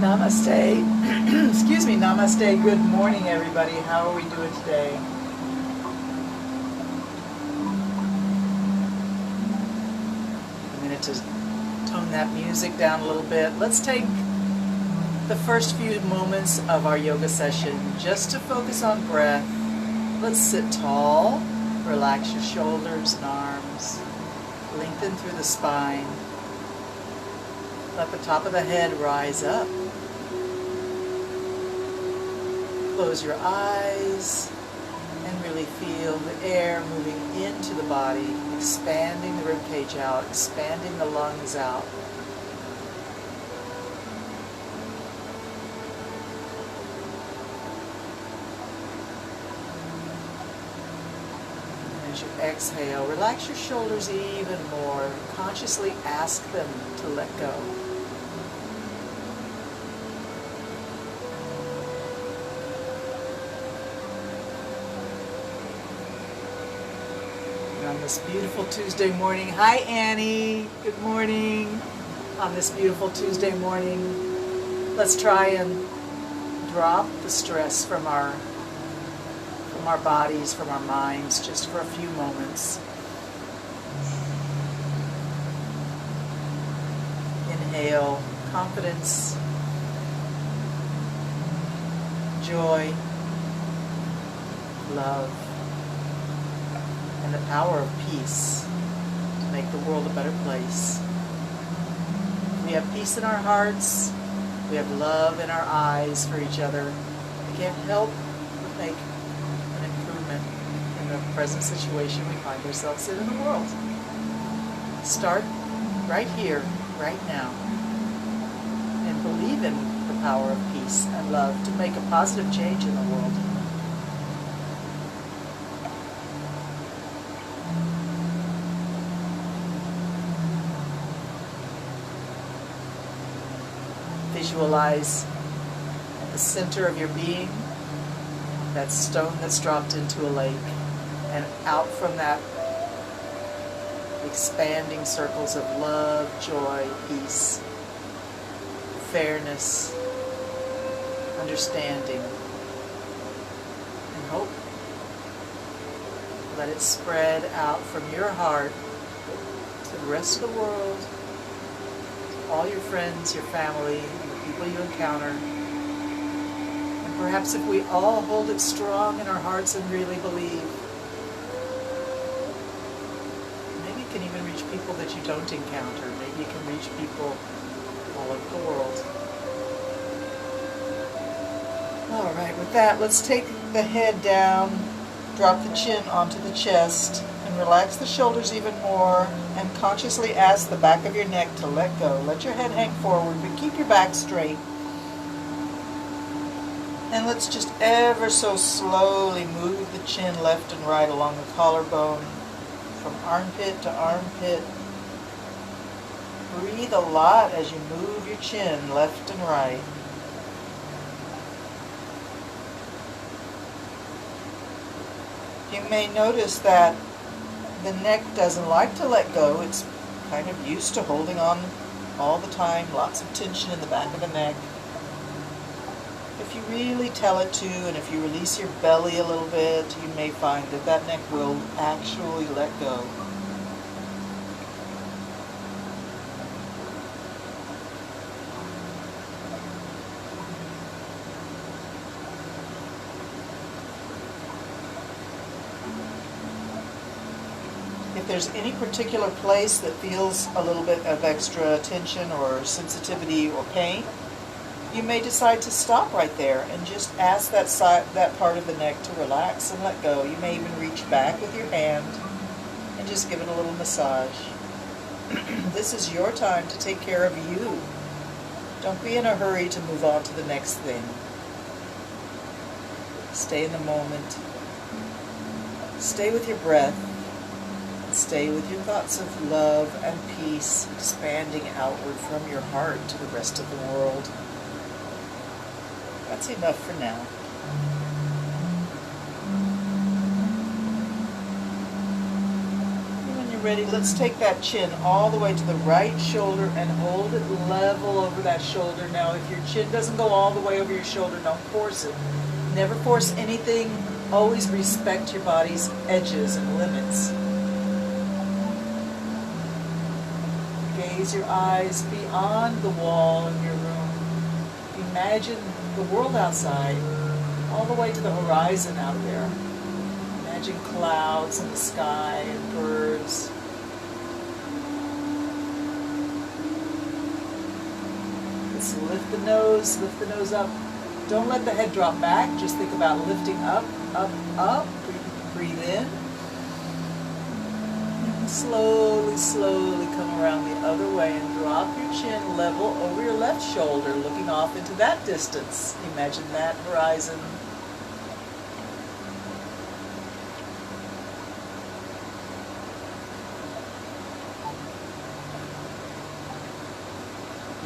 Namaste. Excuse me, namaste. Good morning, everybody. How are we doing today? A minute to tone that music down a little bit. Let's take the first few moments of our yoga session just to focus on breath. Let's sit tall. Relax your shoulders and arms. Lengthen through the spine. Let the top of the head rise up. Close your eyes and really feel the air moving into the body, expanding the rib cage out, expanding the lungs out. As you exhale, relax your shoulders even more. Consciously ask them to let go. On this beautiful Tuesday morning. Hi, Annie. Good morning. On this beautiful Tuesday morning, let's try and drop the stress from our bodies, from our minds, just for a few moments. Inhale confidence, joy, love, and the power of peace to make the world a better place. We have peace in our hearts. We have love in our eyes for each other. We can't help but make an improvement in the present situation we find ourselves in the world. Start right here, right now, and believe in the power of peace and love to make a positive change in the world. Visualize at the center of your being that stone that's dropped into a lake, and out from that expanding circles of love, joy, peace, fairness, understanding, and hope. Let it spread out from your heart to the rest of the world, to all your friends, your family, people you encounter. And perhaps if we all hold it strong in our hearts and really believe, maybe you can even reach people that you don't encounter. Maybe you can reach people all over the world. All right, with that, let's take the head down, drop the chin onto the chest, and relax the shoulders even more, and consciously ask the back of your neck to let go. Let your head hang forward, but keep your back straight. And let's just ever so slowly move the chin left and right along the collarbone, from armpit to armpit. Breathe a lot as you move your chin left and right. You may notice that the neck doesn't like to let go. It's kind of used to holding on all the time, lots of tension in the back of the neck. If you really tell it to, and if you release your belly a little bit, you may find that that neck will actually let go. If there's any particular place that feels a little bit of extra tension or sensitivity or pain, you may decide to stop right there and just ask that part of the neck to relax and let go. You may even reach back with your hand and just give it a little massage. This is your time to take care of you. Don't be in a hurry to move on to the next thing. Stay in the moment. Stay with your breath. Stay with your thoughts of love and peace expanding outward from your heart to the rest of the world. That's enough for now. you're ready, let's take that chin all the way to the right shoulder and hold it level over that shoulder. Now, if your chin doesn't go all the way over your shoulder, don't force it. Never force anything. Always respect your body's edges and limits. Gaze your eyes beyond the wall in your room. Imagine the world outside, all the way to the horizon out there. Imagine clouds in the sky and birds. Let's lift the nose up. Don't let the head drop back. Just think about lifting up, up, up. Breathe in. And slowly, slowly come around the other way and drop your chin level over your left shoulder, looking off into that distance. Imagine that horizon.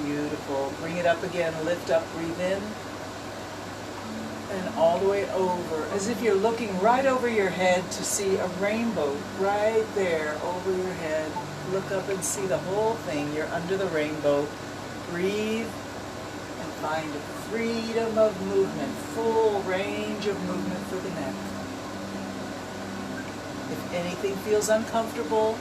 Beautiful. Bring it up again. Lift up, breathe in. And all the way over, as if you're looking right over your head to see a rainbow right there over your head. Look up and see the whole thing. You're under the rainbow. Breathe and find freedom of movement, full range of movement for the neck. If anything feels uncomfortable,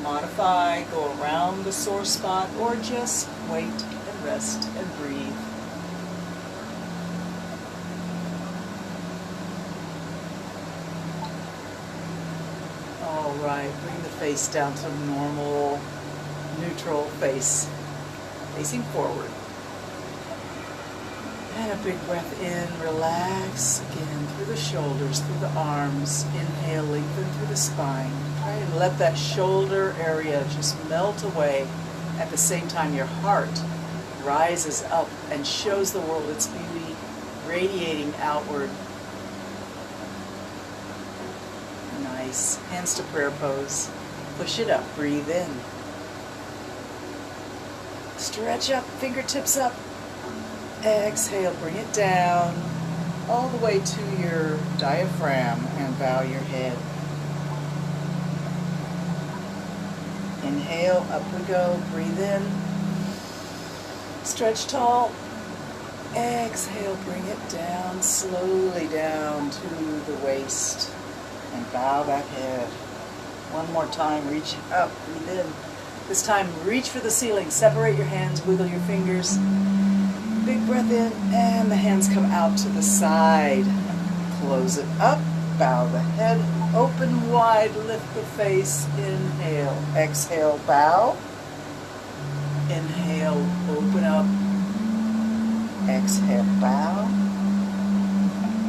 modify, go around the sore spot, or just wait and rest and breathe. All right, bring the face down to normal, neutral face, facing forward. And a big breath in, relax again through the shoulders, through the arms. Inhale, lengthen through the spine. Try and let that shoulder area just melt away. At the same time, your heart rises up and shows the world its beauty, radiating outward. Nice. Hands to prayer pose. Push it up. Breathe in. Stretch up, fingertips up. Exhale, bring it down all the way to your diaphragm and bow your head. Inhale, up we go, breathe in. Stretch tall. Exhale, bring it down, slowly down to the waist. And bow that head. One more time, reach up, breathe in. This time, reach for the ceiling. Separate your hands, wiggle your fingers. Big breath in, and the hands come out to the side. Close it up, bow the head, open wide, lift the face. Inhale, exhale, bow. Inhale, open up. Exhale, bow.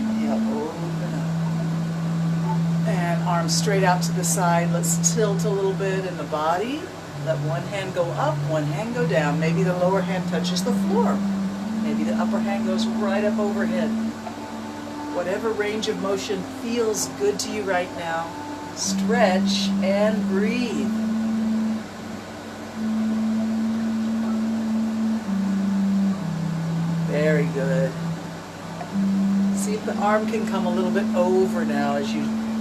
Inhale, open up. And arms straight out to the side. Let's tilt a little bit in the body. Let one hand go up, one hand go down. Maybe the lower hand touches the floor. Maybe the upper hand goes right up overhead. Whatever range of motion feels good to you right now, stretch and breathe. Very good. See if the arm can come a little bit over now as you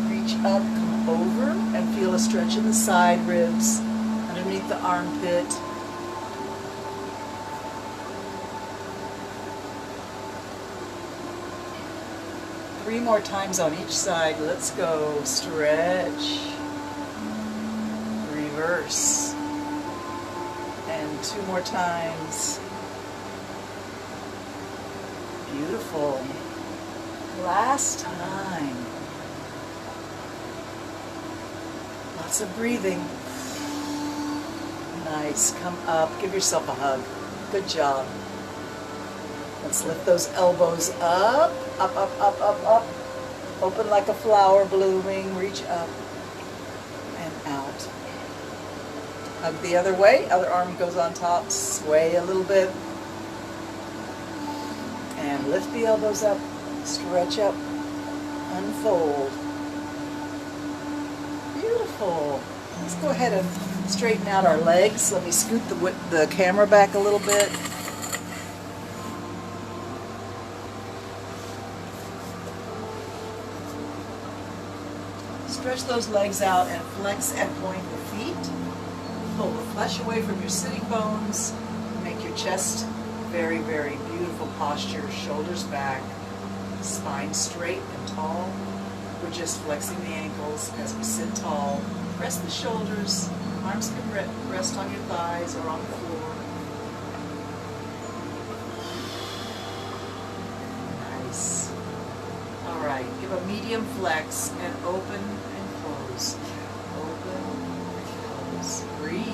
reach up, come over, and feel a stretch in the side ribs, underneath the armpit. Three more times on each side. Let's go. Stretch. Reverse. And two more times. Beautiful. Last time. Lots of breathing. Nice. Come up. Give yourself a hug. Good job. Let's lift those elbows up, up, up, up, up, up. Open like a flower blooming. Reach up and out. Hug the other way. Other arm goes on top. Sway a little bit. And lift the elbows up. Stretch up. Unfold. Beautiful. Let's go ahead and straighten out our legs. Let me scoot the camera back a little bit. Stretch those legs out and flex and point the feet. Pull the flesh away from your sitting bones. Make your chest very, very beautiful posture. Shoulders back, spine straight and tall. We're just flexing the ankles as we sit tall. Press the shoulders. Arms can rest on your thighs or on the floor. Nice. All right, give a medium flex and open and close. Open and close. Breathe.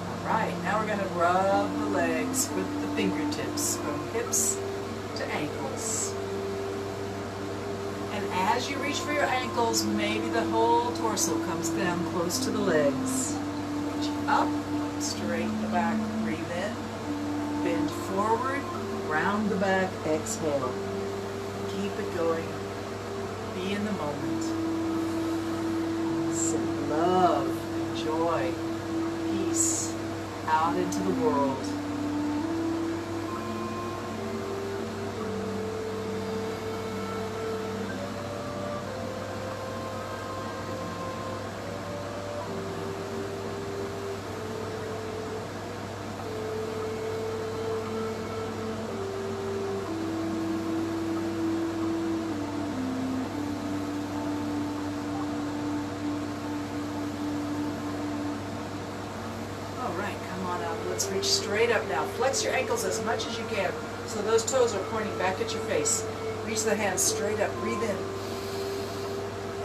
All right, now we're going to rub the legs with the fingertips from hips to ankles. And as you reach for your ankles, maybe the whole torso comes down close to the legs. Reach up, straighten the back, breathe in, bend forward, round the back, exhale. Keep it going. Be in the moment. Send love, joy, peace out into the world. Let's reach straight up now. Flex your ankles as much as you can so those toes are pointing back at your face. Reach the hands straight up. Breathe in.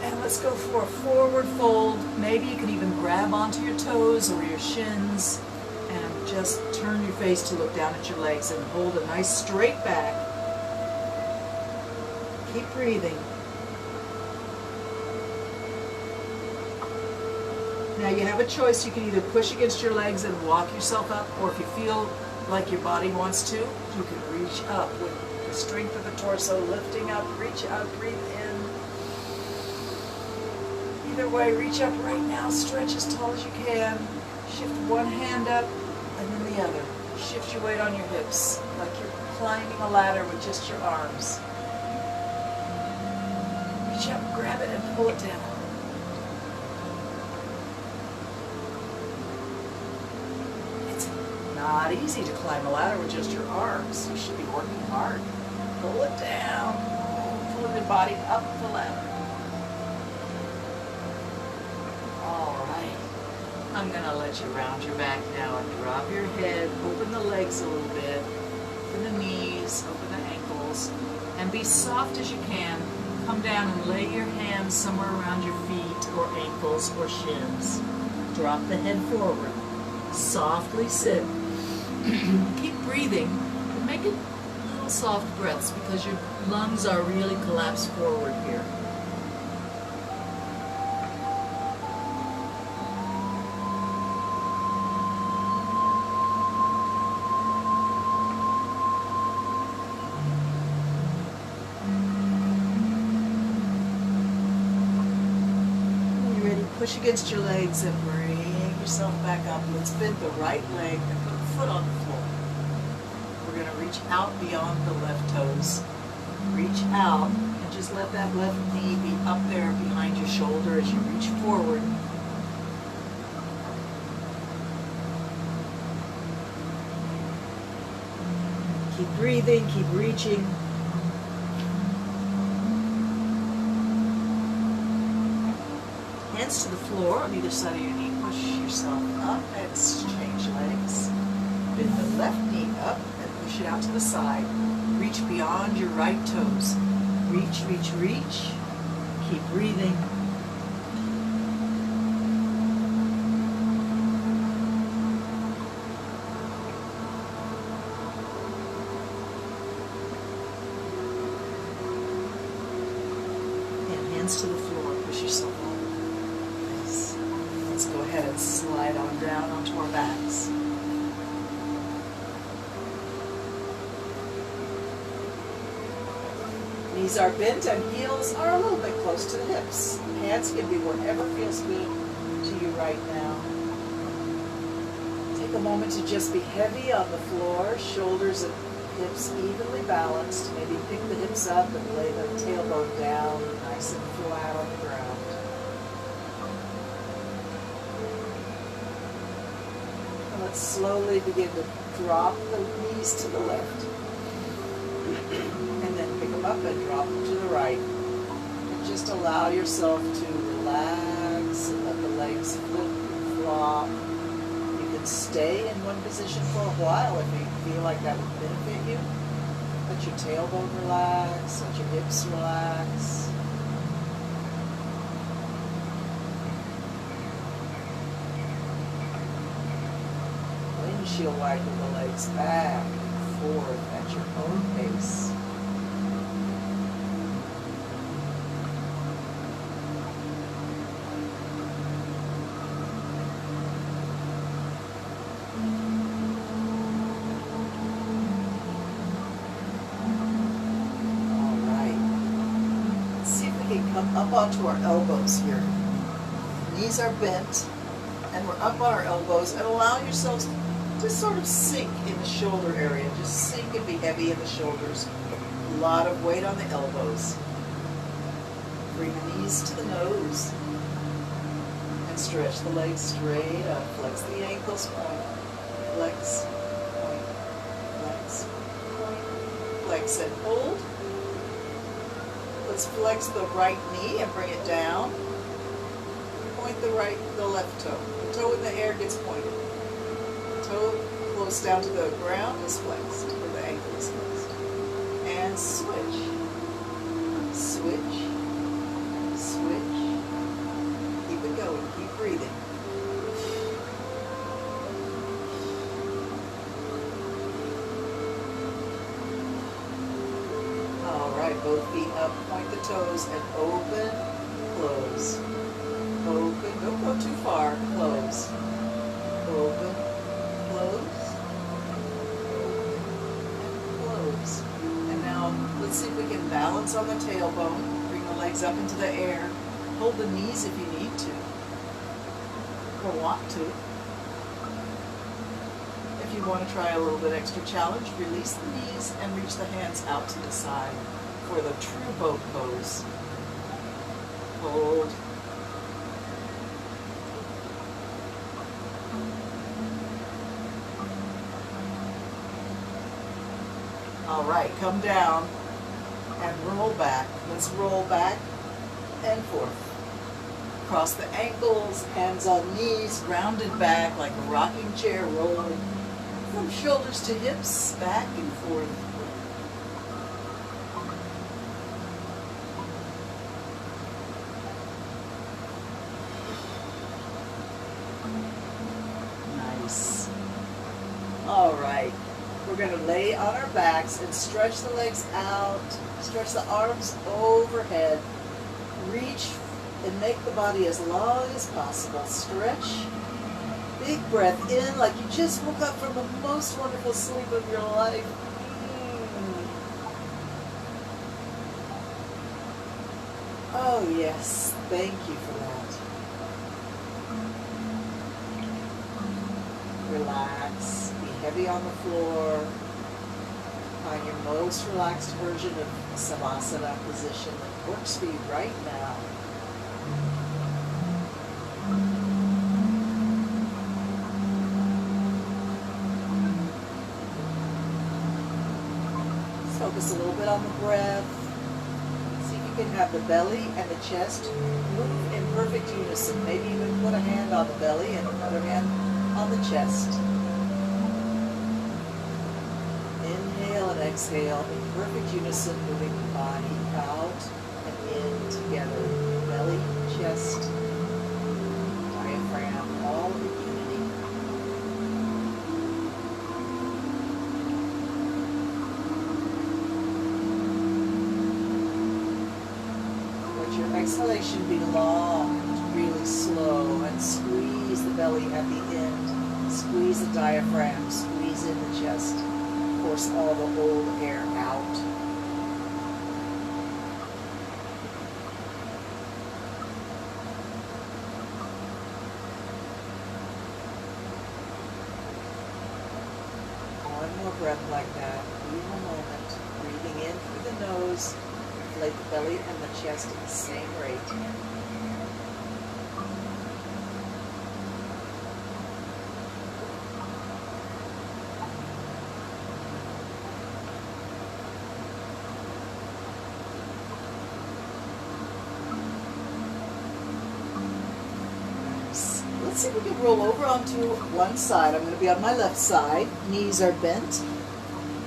And let's go for a forward fold. Maybe you can even grab onto your toes or your shins and just turn your face to look down at your legs and hold a nice straight back. Keep breathing. Now you have a choice. You can either push against your legs and walk yourself up, or if you feel like your body wants to, you can reach up with the strength of the torso, lifting up, reach up, breathe in. Either way, reach up right now, stretch as tall as you can. Shift one hand up and then the other. Shift your weight on your hips, like you're climbing a ladder with just your arms. Reach up, grab it, and pull it down. Not easy to climb a ladder with just your arms. You should be working hard. Pull it down. Pull the body up the ladder. All right. I'm going to let you round your back now and drop your head. Open the legs a little bit. Open the knees. Open the ankles. And be soft as you can. Come down and lay your hands somewhere around your feet or ankles or shins. Drop the head forward. Softly sit. Keep breathing, but make it little soft breaths because your lungs are really collapsed forward here. When you're ready, push against your legs and bring yourself back up. Let's bend the right leg and put the foot on the floor. We're going to reach out beyond the left toes. Reach out and just let that left knee be up there behind your shoulder as you reach forward. Keep breathing, keep reaching. Hands to the floor on either side of your knee. Push yourself up and exchange legs. Bend the left knee up and push it out to the side. Reach beyond your right toes. Reach, reach, reach. Keep breathing. And hands to the floor. Push yourself up. Let's go ahead and slide on down onto our backs. Knees are bent and heels are a little bit close to the hips. Hands can be whatever feels good to you right now. Take a moment to just be heavy on the floor, shoulders and hips evenly balanced. Maybe pick the hips up and lay the tailbone down, nice and flat on the ground. And let's slowly begin to drop the knees to the left. And then pick them up and drop them to the right. And just allow yourself to relax and let the legs flip and flop. Stay in one position for a while if you feel like that would benefit you. Let your tailbone relax, let your hips relax. Windshield wiper the legs back and forth at your own pace. Come up onto our elbows here. Knees are bent and we're up on our elbows, and allow yourselves to sort of sink in the shoulder area. Just sink and be heavy in the shoulders. A lot of weight on the elbows. Bring the knees to the nose and stretch the legs straight up. Flex the ankles, point, flex, point, flex, point, flex and hold. Let's flex the right knee and bring it down. Point the left toe. The toe in the air gets pointed. The toe close down to the ground is flexed, or the ankle is flexed. And switch. Switch. Switch. Keep it going. Keep breathing. Both feet up, point the toes, and open, close. Open, don't go too far, close. Open, close, open, and close. And now, let's see if we can balance on the tailbone. Bring the legs up into the air. Hold the knees if you need to, or want to. If you want to try a little bit extra challenge, release the knees and reach the hands out to the side for the true boat pose. Hold. All right, come down and roll back. Let's roll back and forth. Cross the ankles, hands on knees, rounded back like a rocking chair, rolling from shoulders to hips, back and forth. Nice. All right. We're going to lay on our backs and stretch the legs out, stretch the arms overhead, reach and make the body as long as possible. Stretch, big breath in like you just woke up from the most wonderful sleep of your life. Oh yes, thank you for that. Relax. Heavy on the floor. Find your most relaxed version of Savasana position that works for you right now. Let's focus a little bit on the breath. See if you can have the belly and the chest move in perfect unison. Maybe even put a hand on the belly and another hand on the chest. Exhale in perfect unison, moving the body out and in together. Belly, chest, diaphragm, all in unity. Let your exhalation be long, really slow, and squeeze the belly at the end. Squeeze the diaphragm, squeeze in the chest. Force all the old air out. breath like that. Be in the moment. Breathing in through the nose, inflate the belly and the chest at the same rate. Let's see if we can roll over onto one side. I'm going to be on my left side. Knees are bent.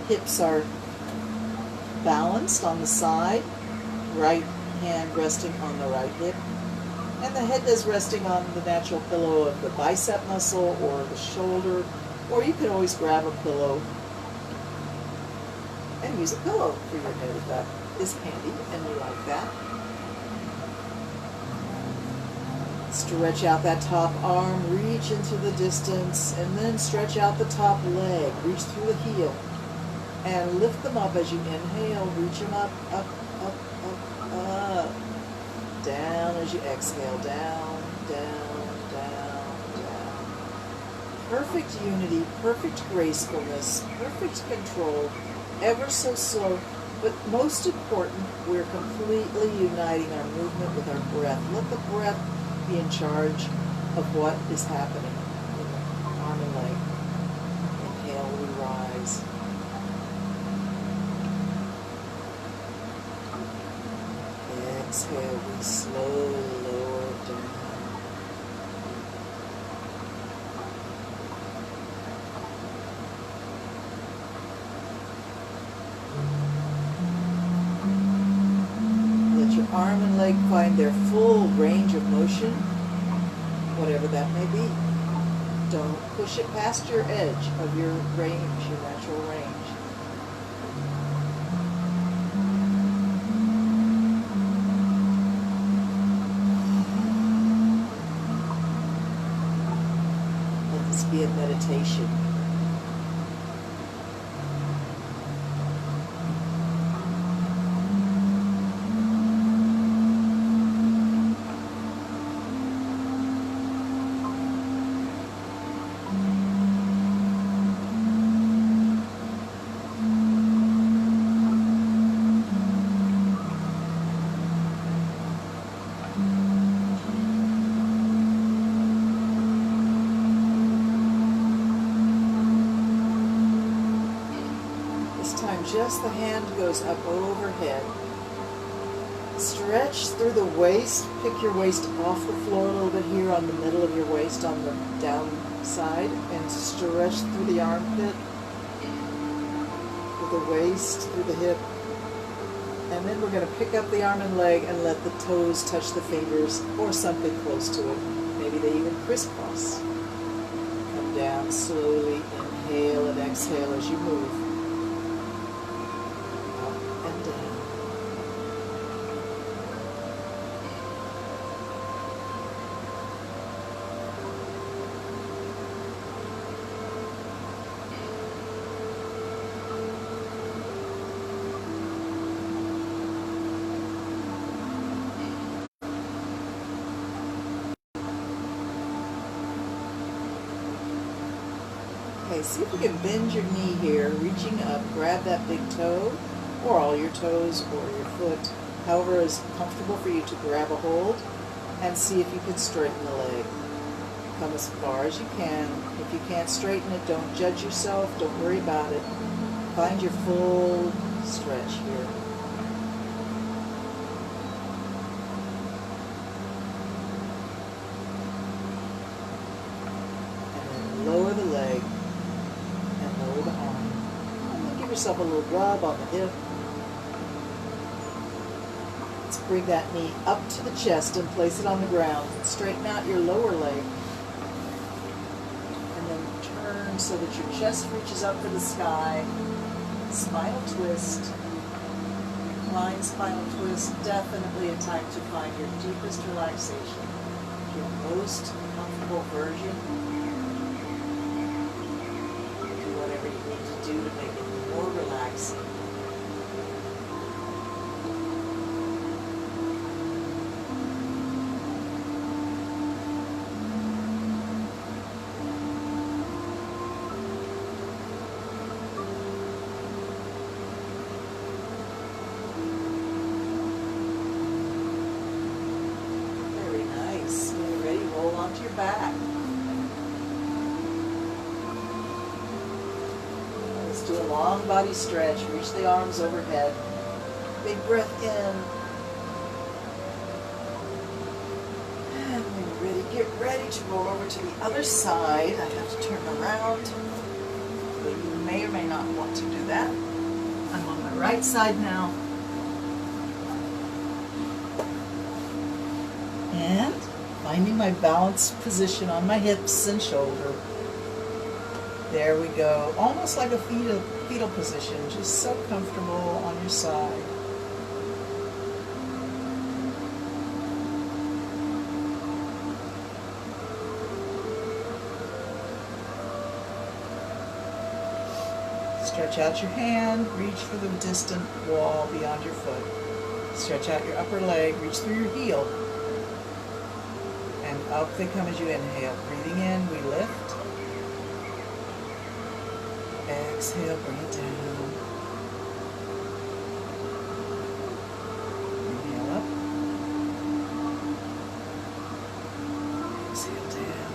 Hips are balanced on the side. Right hand resting on the right hip. And the head is resting on the natural pillow of the bicep muscle or the shoulder. Or you can always grab a pillow and use a pillow for your head if that is handy and you like that. Stretch out that top arm, reach into the distance, and then stretch out the top leg. Reach through the heel. And lift them up as you inhale. Reach them up, up, up, up, up. Down as you exhale. Down, down, down, down. Perfect unity, perfect gracefulness, perfect control. Ever so slow, but most important, we're completely uniting our movement with our breath. Let the breath be in charge of what is happening in the arm and leg. Inhale, we rise. Exhale, we slowly lower down. Let your arm and leg find their full range of motion, whatever that may be. Don't push it past your edge of your range, your natural range. Let this be a meditation. Just the hand goes up overhead. Stretch through the waist. Pick your waist off the floor a little bit here on the middle of your waist on the down side, and stretch through the armpit, through the waist, through the hip. And then we're going to pick up the arm and leg and let the toes touch the fingers or something close to it. Maybe they even crisscross. Come down slowly. Inhale and exhale as you move. Okay, see if you can bend your knee here, reaching up, grab that big toe, or all your toes, or your foot, however is comfortable for you to grab a hold, and see if you can straighten the leg. Come as far as you can. If you can't straighten it, don't judge yourself, don't worry about it. Find your full stretch here. And then lower the leg. Lower the arm. And then give yourself a little rub on the hip. Let's bring that knee up to the chest and place it on the ground. Straighten out your lower leg. And then turn so that your chest reaches up to the sky. Spinal twist. Recline spinal twist. Definitely a time to find your deepest relaxation. Your most comfortable version. Whatever you need to do to make it more relaxing. onto your back. Let's do a long body stretch. Reach the arms overhead. Big breath in. And when you're ready, get ready to roll over to the other side. I have to turn around. But you may or may not want to do that. I'm on my right side now. And finding my balanced position on my hips and shoulder. There we go. Almost like a fetal position, just so comfortable on your side. Stretch out your hand, reach for the distant wall beyond your foot. Stretch out your upper leg, reach through your heel. And up they come as you inhale. Breathing in, we lift. Exhale, bring it down. Inhale up. Exhale down.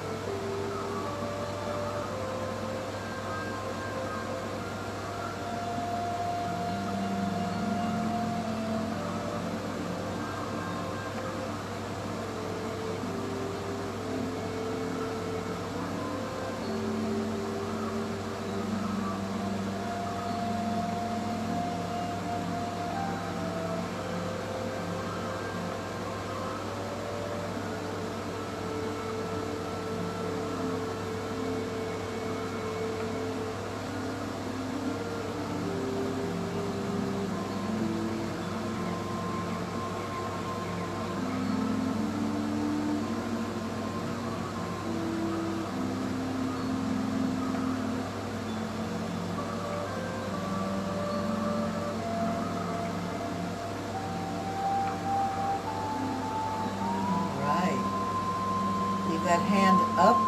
That hand up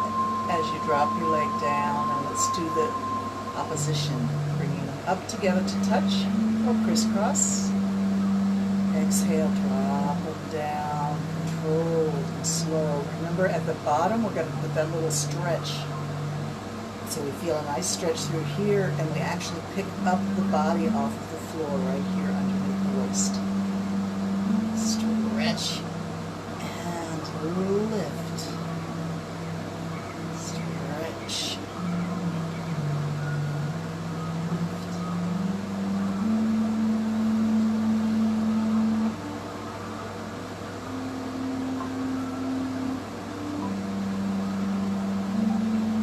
as you drop your leg down, and let's do the opposition, bringing them up together to touch or crisscross. Exhale, drop them down, controlled and slow. Remember, at the bottom we're going to put that little stretch, so we feel a nice stretch through here, and we actually pick up the body off of the floor right here underneath the waist. Stretch and lift.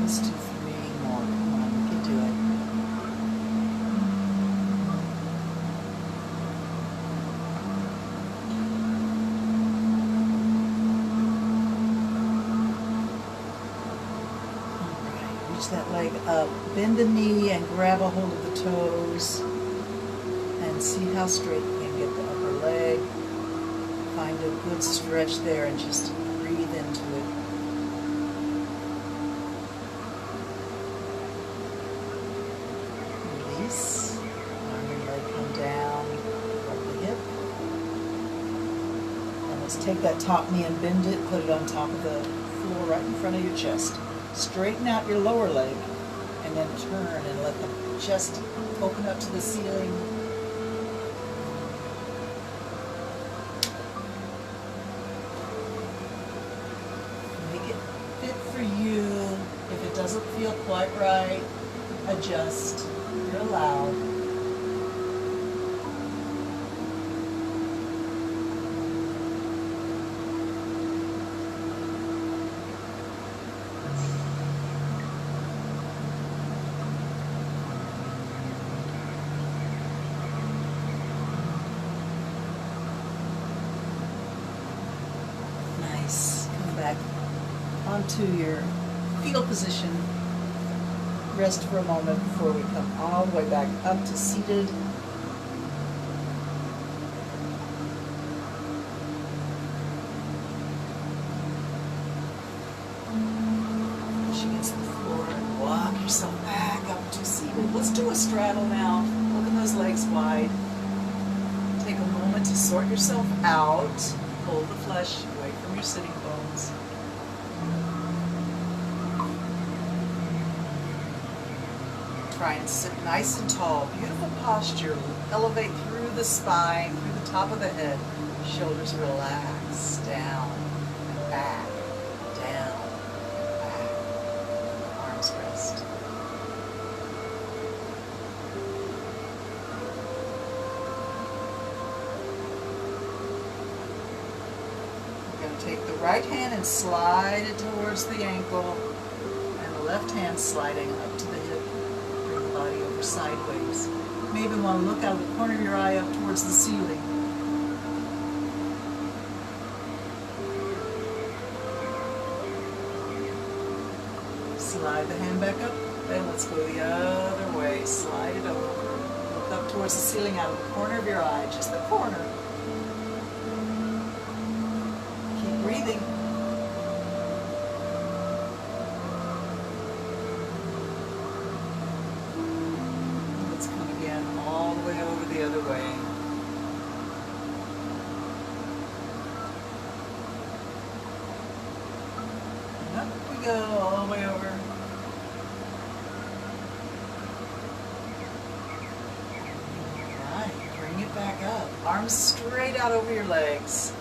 Let's do 3 more. Come on, we can do it. Alright, reach that leg up. Bend the knee and grab a hold of the toes. And see how straight you can get the upper leg. Find a good stretch there and just breathe into it. Release. Arm and leg come down, rub the hip. And let's take that top knee and bend it, put it on top of the floor right in front of your chest. Straighten out your lower leg and then turn and let the chest open up to the ceiling. Make it fit for you. If it doesn't feel quite right, adjust. You're allowed. Nice. Come back onto your fetal position. Rest for a moment before we come all the way back up to seated. Push against the floor and walk yourself back up to seated. Let's do a straddle now. Open those legs wide. Take a moment to sort yourself out. Pull the flesh away from your sitting bones. Try and sit nice and tall. Beautiful posture. Elevate through the spine, through the top of the head. Shoulders relax. Down and back. Down and back. Arms rest. We're going to take the right hand and slide it towards the ankle, and the left hand sliding up to the hip. Bring the body over sideways. You may even want to look out of the corner of your eye up towards the ceiling. Slide the hand back up, then let's go the other way. Slide it over. Look up towards the ceiling out of the corner of your eye, just the corner. Keep breathing. Let's come again all the way over the other way. And up we go, all the way over. Back up. Arms straight out over your legs.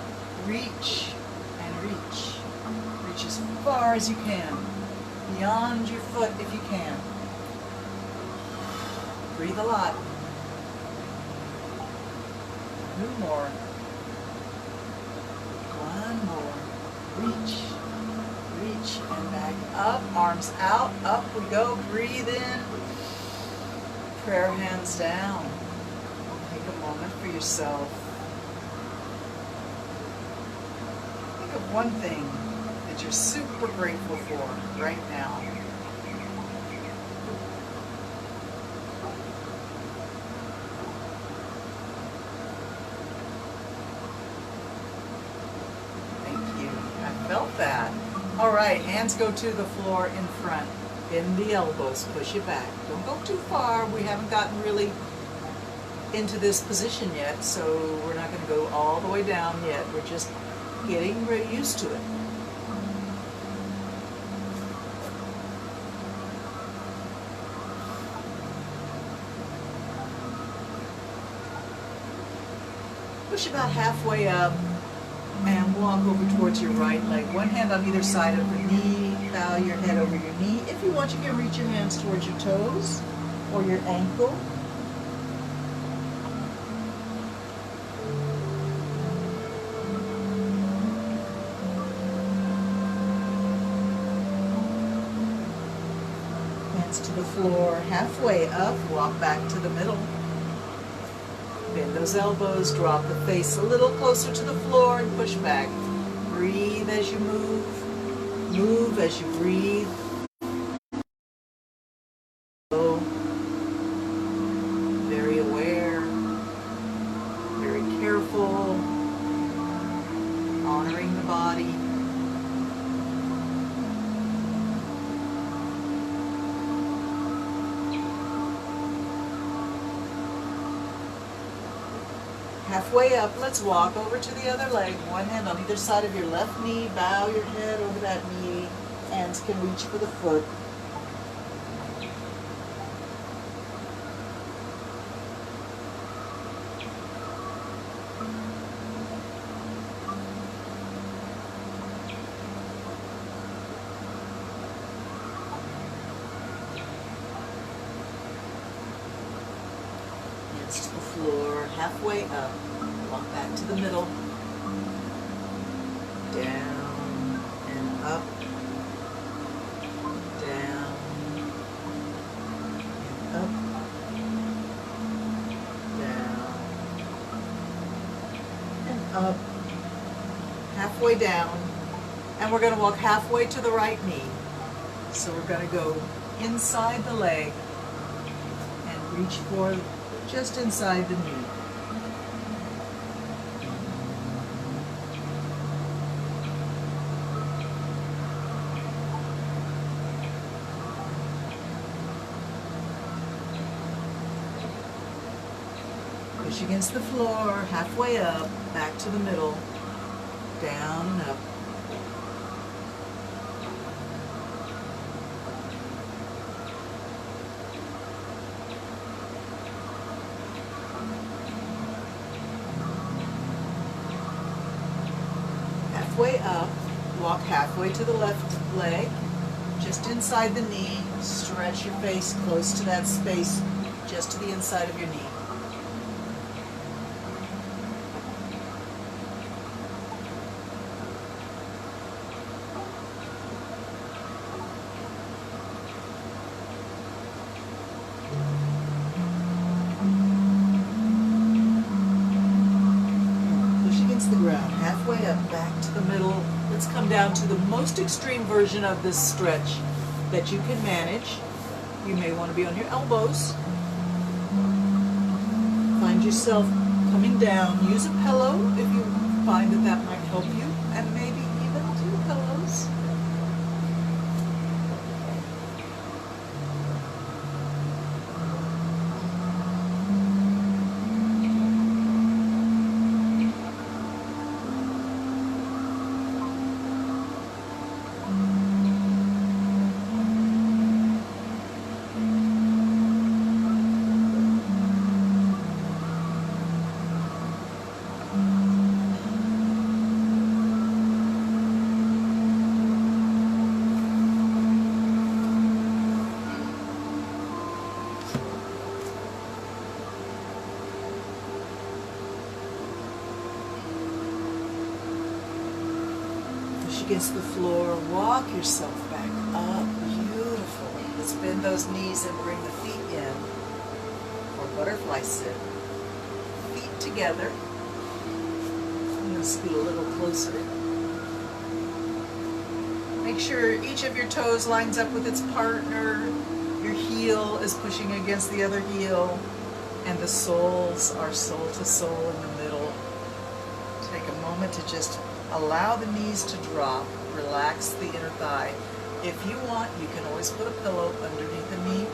Reach and reach. Reach as far as you can. Beyond your foot if you can. Breathe a lot. 2 more. 1 more. Reach. Reach and back up. Arms out. Up we go. Breathe in. Prayer hands down. Take a moment for yourself. Think of one thing that you're super grateful for right now. Thank you. I felt that. All right, hands go to the floor in front. Bend the elbows, push it back. Don't go too far. We haven't gotten really into this position yet, so we're not going to go all the way down yet. We're just getting used to it. Push about halfway up and walk over towards your right leg. One hand on either side of the knee. Bow your head over your knee. If you want, you can reach your hands towards your toes or your ankle. To the floor, halfway up, walk back to the middle. Bend those elbows, drop the face a little closer to the floor and push back. Breathe as you move. Move as you breathe. Very aware, very careful, honoring the body. Halfway up, let's walk over to the other leg. One hand on either side of your left knee. Bow your head over that knee. Hands can reach for the foot. Hands to the floor, halfway up. Walk back to the middle. Down and up. Down and up. Down and up. Halfway down. And we're going to walk halfway to the right knee. So we're going to go inside the leg and reach for just inside the knee. Push against the floor, halfway up, back to the middle, down and up. halfway up, walk halfway to the left leg, just inside the knee. Stretch your face close to that space, just to the inside of your knee. The ground, halfway up, back to the middle. Let's come down to the most extreme version of this stretch that you can manage. You may want to be on your elbows. Find yourself coming down. Use a pillow if you find that that might help you, and maybe even 2 pillows. Against the floor, walk yourself back up. Beautiful. Let's bend those knees and bring the feet in, or butterfly sit. Feet together. I'm going to scoot a little closer. Make sure each of your toes lines up with its partner. Your heel is pushing against the other heel, and the soles are sole to sole in the middle. Take a moment to just allow the knees to drop. Relax the inner thigh. If you want, you can always put a pillow underneath the knee.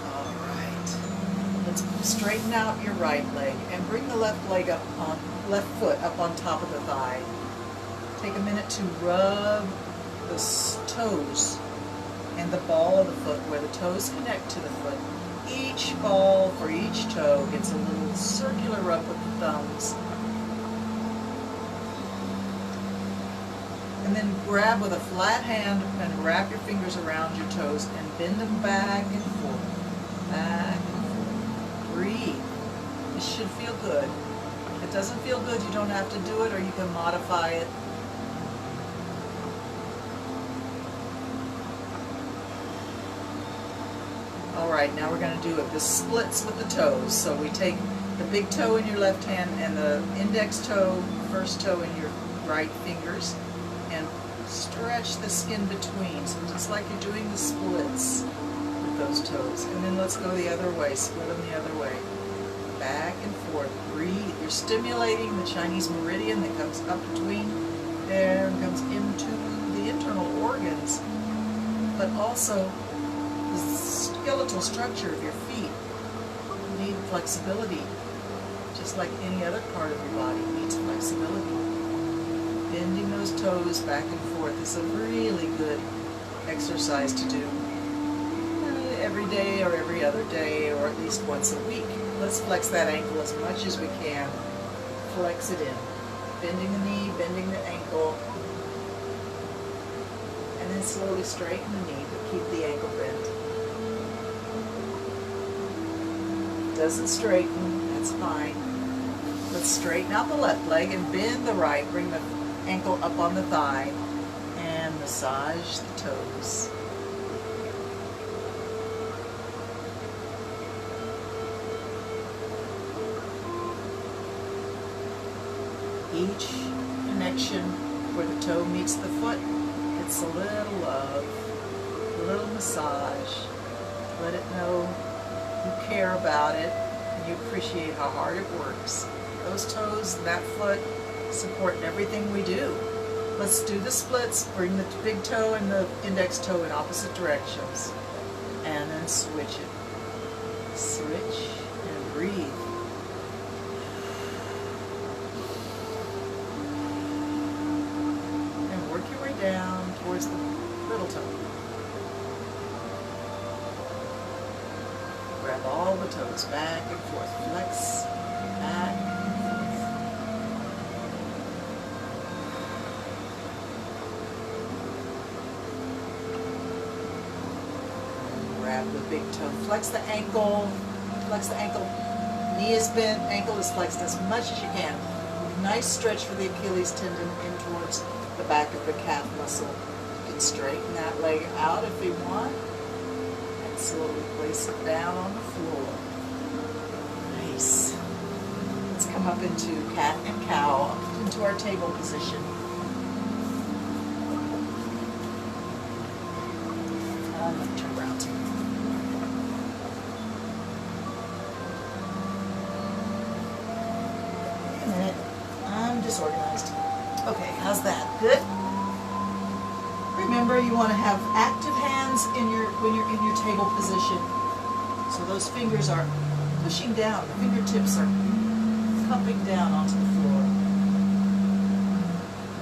All right. Let's straighten out your right leg and bring the left foot up on top of the thigh. Take a minute to rub the toes and the ball of the foot where the toes connect to the foot. Each ball for each toe gets a little circular rub with the thumbs. And then grab with a flat hand and wrap your fingers around your toes and bend them back and forth. Back and forth. Breathe. This should feel good. If it doesn't feel good, you don't have to do it, or you can modify it. Alright, now we're going to do it. The splits with the toes. So we take the big toe in your left hand and the index toe, first toe in your right fingers, and stretch the skin between. So just like you're doing the splits with those toes. And then let's go the other way. Split them the other way. Back and forth. Breathe. You're stimulating the Chinese meridian that comes up between there and comes into the internal organs, but also the skeletal structure of your feet need flexibility, just like any other part of your body needs flexibility. Bending those toes back and forth is a really good exercise to do every day or every other day, or at least once a week. Let's flex that ankle as much as we can. Flex it in. Bending the knee, bending the ankle, and then slowly straighten the knee, but keep the ankle bent. Doesn't straighten, that's fine. Let's straighten out the left leg and bend the right. Bring the ankle up on the thigh and massage the toes. Each connection where the toe meets the foot gets a little love, a little massage. Let it know you care about it and you appreciate how hard it works. Those toes and that foot support everything we do. Let's do the splits. Bring the big toe and the index toe in opposite directions. And then switch it. Switch and breathe. And work your way down towards the little toe. all the toes, back and forth. Flex, back and forth. Grab the big toe. Flex the ankle. Flex the ankle. Knee is bent, ankle is flexed as much as you can. Nice stretch for the Achilles tendon in towards the back of the calf muscle. You can straighten that leg out if you want. And slowly place it down on the floor. Nice. Let's come up into cat and cow, up into our table position. Let me turn around. Wait a minute. I'm disorganized. Okay, how's that? Good? Remember, you want to have active hands when you're in your table position. So those fingers are pushing down. The fingertips are cupping down onto the floor.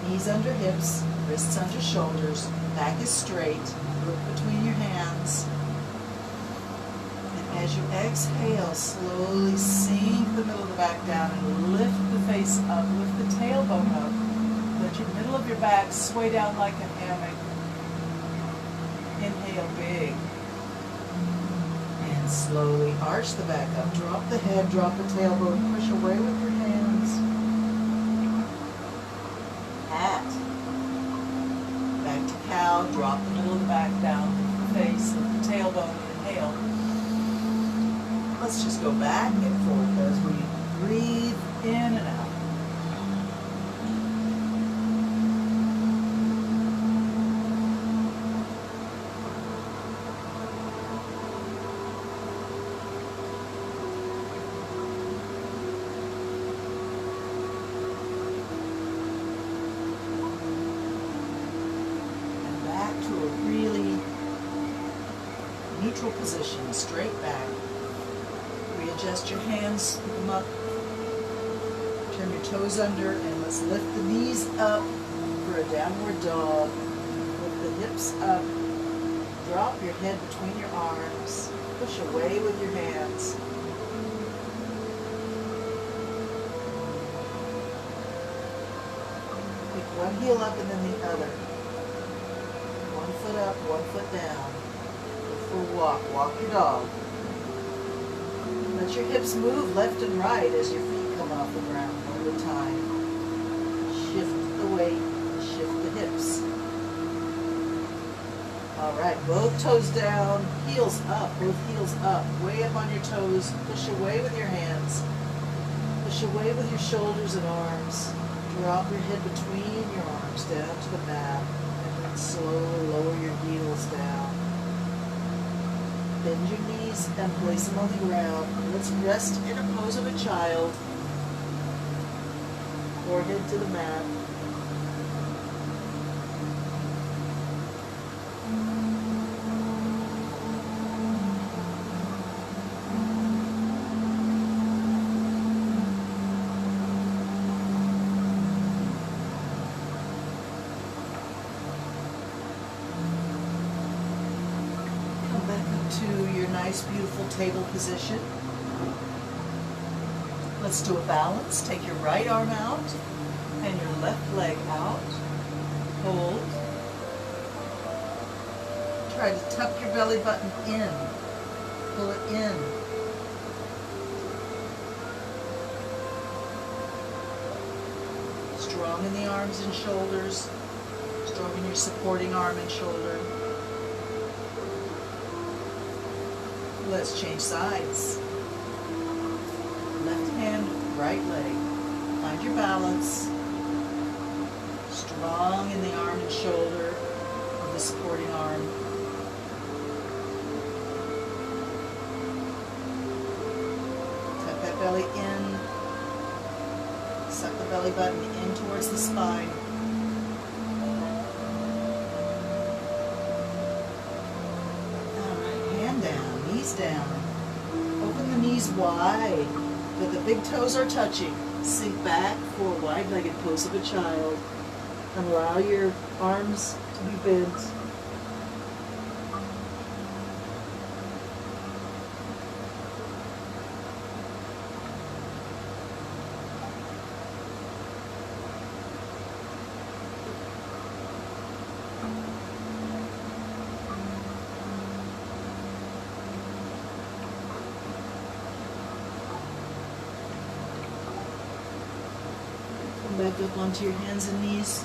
Knees under hips, wrists under shoulders, back is straight. Look between your hands. And as you exhale, slowly sink the middle of the back down and lift the face up, lift the tailbone up. Let your middle of your back sway down like a hammock. Inhale big. And slowly arch the back up. Drop the head, drop the tailbone, push away with your hands. Hat. Back to cow, drop the middle of the back down, lift the face, lift the tailbone, inhale. Let's just go back and forth as we breathe in and out. Neutral position, straight back. Readjust your hands, pick them up. Turn your toes under and let's lift the knees up for a downward dog. Lift the hips up. Drop your head between your arms. Push away with your hands. Pick one heel up and then the other. One foot up, one foot down. Walk your dog. Let your hips move left and right as your feet come off the ground all the time. Shift the weight, shift the hips. All right, both toes down, heels up, both heels up, way up on your toes. Push away with your hands. Push away with your shoulders and arms. Drop your head between your arms down to the mat, and then slowly lower your heels down. Bend your knees and place them on the ground. Let's rest in a pose of a child. Forehead to the mat. To your nice, beautiful table position. Let's do a balance. Take your right arm out and your left leg out. Hold. Try to tuck your belly button in. Pull it in. Strong in the arms and shoulders. Strong in your supporting arm and shoulder. Let's change sides. Left hand, right leg. Find your balance. Strong in the arm and shoulder of the supporting arm. Tuck that belly in. Suck the belly button in towards the spine. Down. Open the knees wide, but the big toes are touching. Sink back for a wide-legged pose of a child. And allow your arms to be bent. back up onto your hands and knees.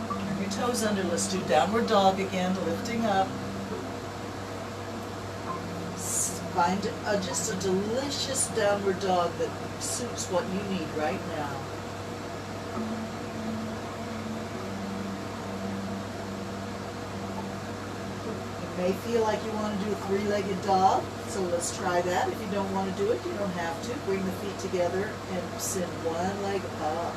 Turn your toes under. Let's do downward dog again, lifting up. Find just a delicious downward dog that suits what you need right now. You may feel like you want to do a three-legged dog, so let's try that. If you don't want to do it, you don't have to. Bring the feet together and send one leg up.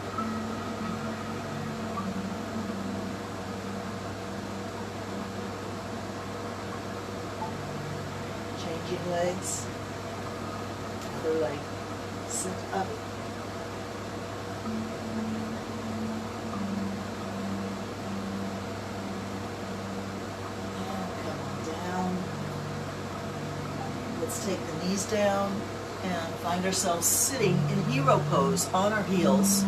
Changing legs. Other leg. Sit up. Let's take the knees down and find ourselves sitting in hero pose on our heels.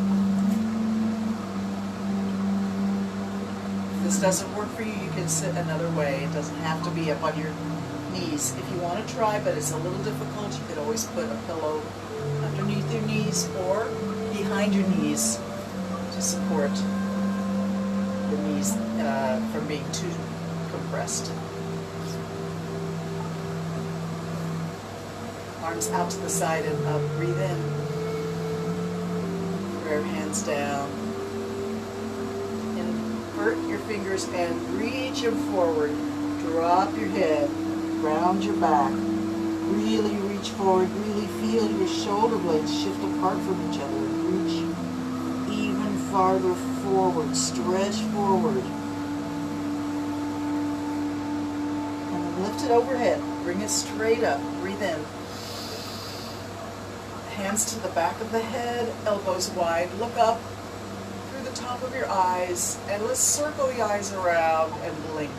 If this doesn't work for you, you can sit another way. It doesn't have to be up on your knees. If you want to try, but it's a little difficult, you could always put a pillow underneath your knees or behind your knees to support the knees from being too compressed. Arms out to the side and up. Breathe in. Prayer hands down. Invert your fingers and reach them forward. Drop your head. Round your back. Really reach forward. Really feel your shoulder blades shift apart from each other. Reach even farther forward. Stretch forward. And then lift it overhead. Bring it straight up. Breathe in. Hands to the back of the head, elbows wide. Look up through the top of your eyes, and let's circle your eyes around and blink.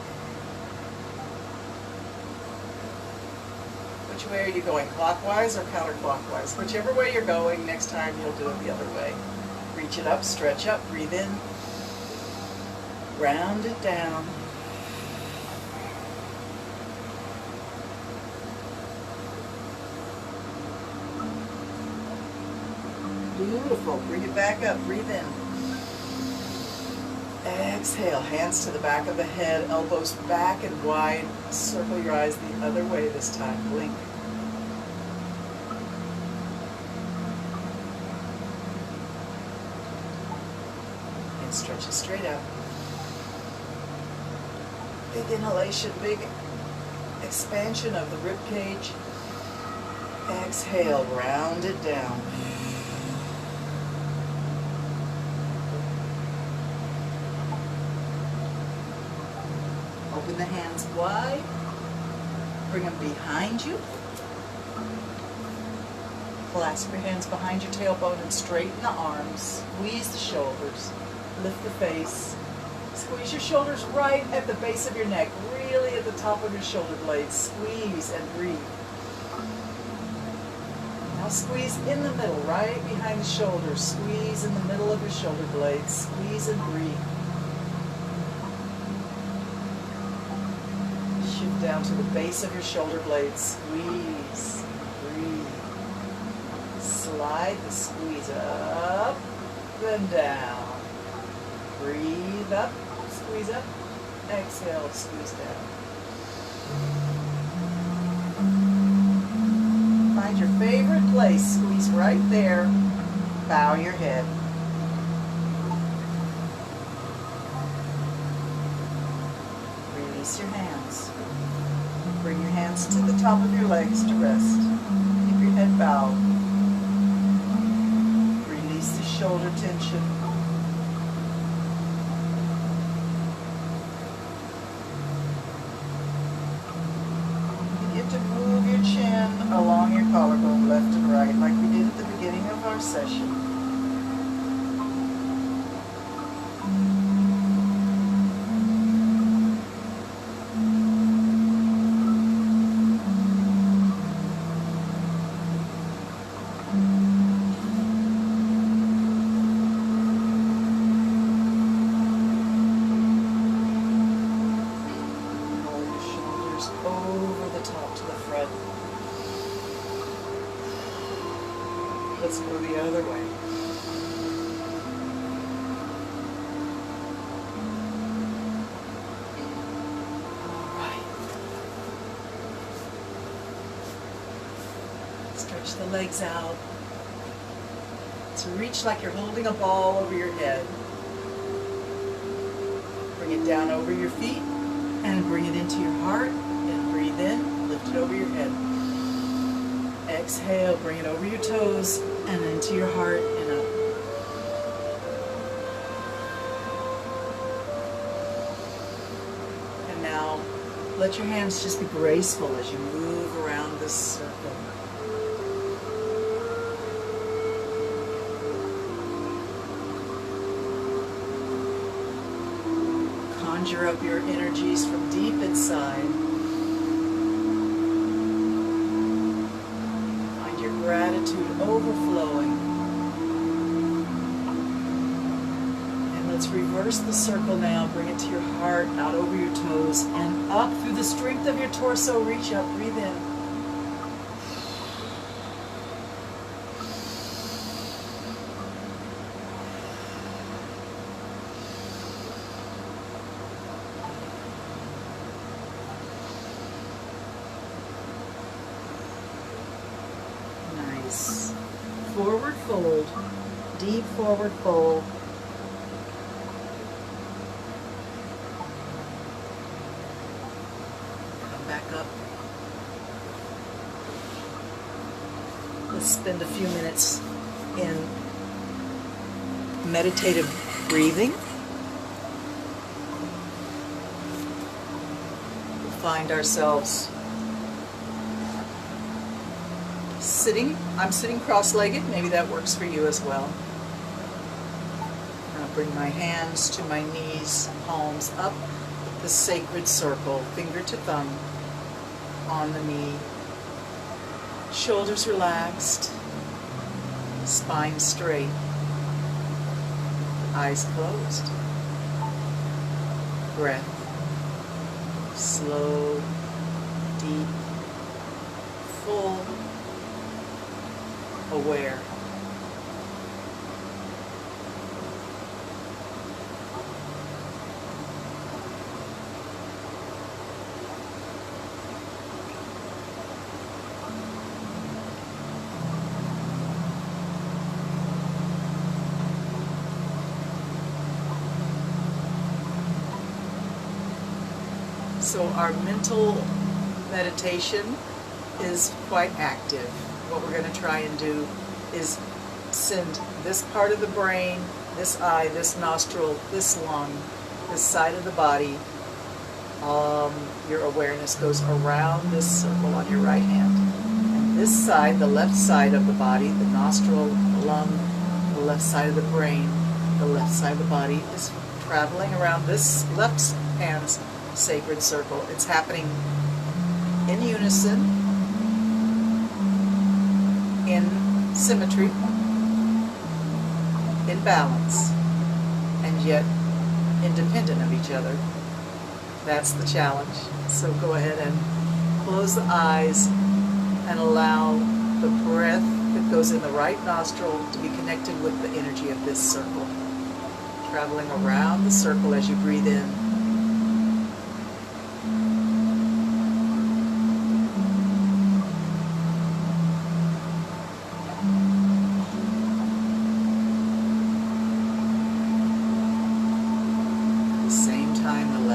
Which way are you going, clockwise or counterclockwise? Whichever way you're going, next time you'll do it the other way. Reach it up, stretch up, breathe in. Round it down. Beautiful. Bring it back up. Breathe in. Exhale. Hands to the back of the head, elbows back and wide. Circle your eyes the other way this time. Blink. And stretch it straight out. Big inhalation, big expansion of the rib cage. Exhale. Round it down. Open the hands wide. Bring them behind you. Clasp your hands behind your tailbone and straighten the arms. Squeeze the shoulders. Lift the face. Squeeze your shoulders right at the base of your neck. Really at the top of your shoulder blades. Squeeze and breathe. Now squeeze in the middle, right behind the shoulders. Squeeze in the middle of your shoulder blades. Squeeze and breathe. Down to the base of your shoulder blades. Squeeze. Breathe. Slide the squeeze up and down. Breathe up. Squeeze up. Exhale. Squeeze down. Find your favorite place. Squeeze right there. Bow your head. Release your hands. Bring your hands to the top of your legs to rest. Keep your head bowed. Release the shoulder tension. Begin to move your chin along your collarbone left and right like we did at the beginning of our session. let's go the other way. All right. Stretch the legs out. So reach like you're holding a ball over your head. Bring it down over your feet and bring it into your heart and breathe in, lift it over your head. Exhale, bring it over your toes and into your heart and up. And now let your hands just be graceful as you move around this circle. Conjure up your energies from deep inside. Find your gratitude overflowing. And let's reverse the circle now. Bring it to your heart, out over your toes, and up through the strength of your torso. Reach up, breathe in. Forward fold, deep forward fold. Come back up. Let's spend a few minutes in meditative breathing. We'll find ourselves sitting. I'm sitting cross-legged. Maybe that works for you as well. I'll bring my hands to my knees, palms up the sacred circle, finger to thumb on the knee. Shoulders relaxed, spine straight, eyes closed. Breath, slow, deep, full, aware. So our mental meditation is quite active. What we're going to try and do is send this part of the brain, this eye, this nostril, this lung, this side of the body. Your awareness goes around this circle on your right hand. And this side, the left side of the body, the nostril, the lung, the left side of the brain, the left side of the body is traveling around this left hand's sacred circle. It's happening in unison, in symmetry, in balance, and yet independent of each other. That's the challenge. So go ahead and close the eyes and allow the breath that goes in the right nostril to be connected with the energy of this circle. Traveling around the circle as you breathe in.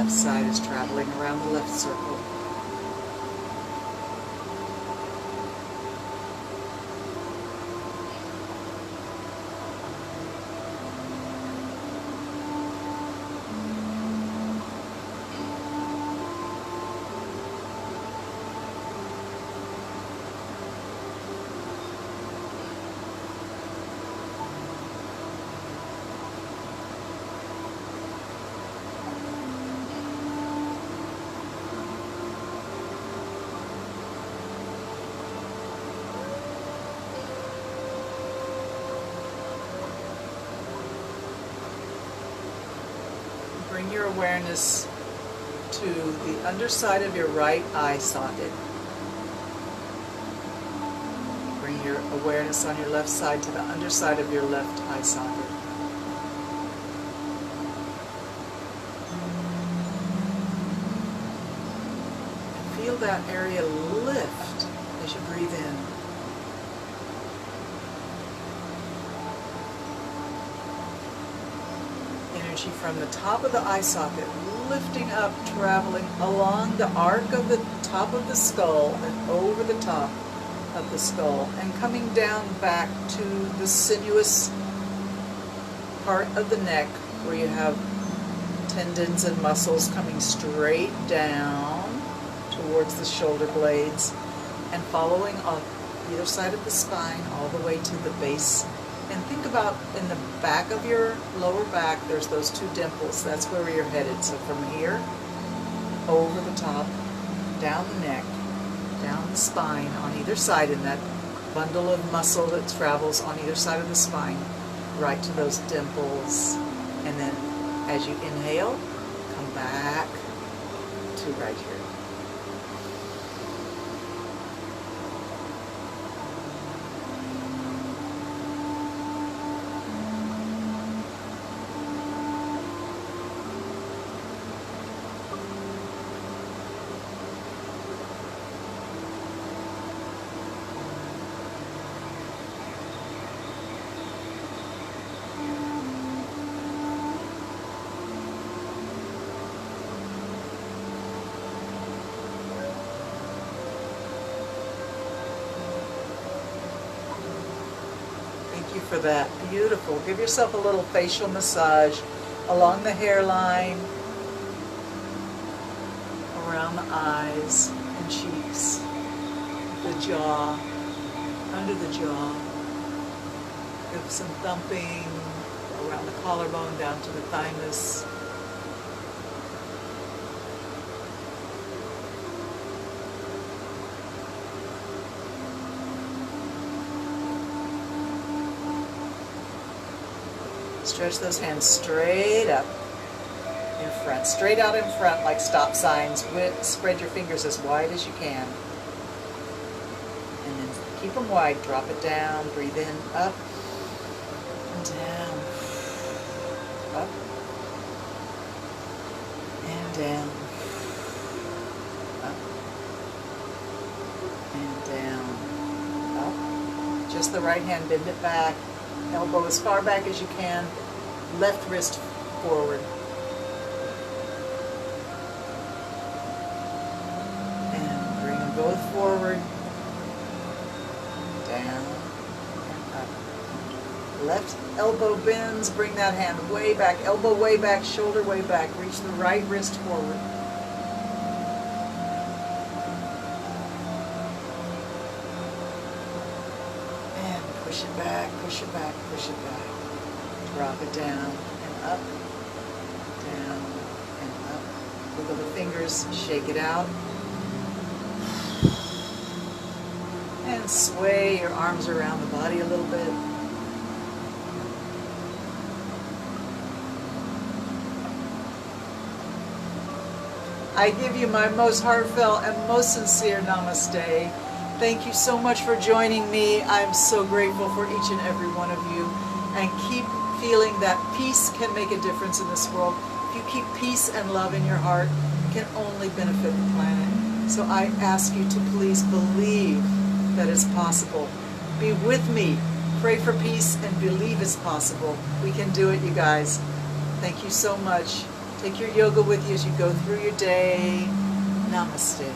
Side is traveling around the left circle. Bring your awareness to the underside of your right eye socket. Bring your Awareness on your left side to the underside of your left eye socket. And feel that area lift as you breathe in. Energy from the top of the eye socket lifting up, traveling along the arc of the top of the skull and over the top of the skull, and coming down back to the sinuous part of the neck where you have tendons and muscles coming straight down towards the shoulder blades and following on either side of the spine all the way to the base. And think about in the back of your lower back, there's those two dimples. That's where you're headed. So from here, over the top, down the neck, down the spine on either side in that bundle of muscle that travels on either side of the spine, right to those dimples. And then as you inhale, come back to right here. For that. Beautiful. Give yourself a little facial massage along the hairline, around the eyes and cheeks, the jaw, under the jaw. Give some thumping around the collarbone down to the thymus. Stretch those hands straight up in front, straight out in front like stop signs. Spread your fingers as wide as you can. And then keep them wide. Drop it down. Breathe in, up and down. Up and down. Up and down. Up. Just the right hand, bend it back. Elbow as far back as you can, left wrist forward. And bring them both forward, down, and up. Left elbow bends, bring that hand way back, elbow way back, shoulder way back. Reach the right wrist forward. Push it back, push it back, push it back. Drop it down and up, down and up. Wiggle the fingers, shake it out. And sway your arms around the body a little bit. I give you my most heartfelt and most sincere namaste. Thank you so much for joining me. I'm so grateful for each and every one of you. And keep feeling that peace can make a difference in this world. If you keep peace and love in your heart, it can only benefit the planet. So I ask you to please believe that it's possible. Be with me. Pray for peace and believe it's possible. We can do it, you guys. Thank you so much. Take your yoga with you as you go through your day. Namaste.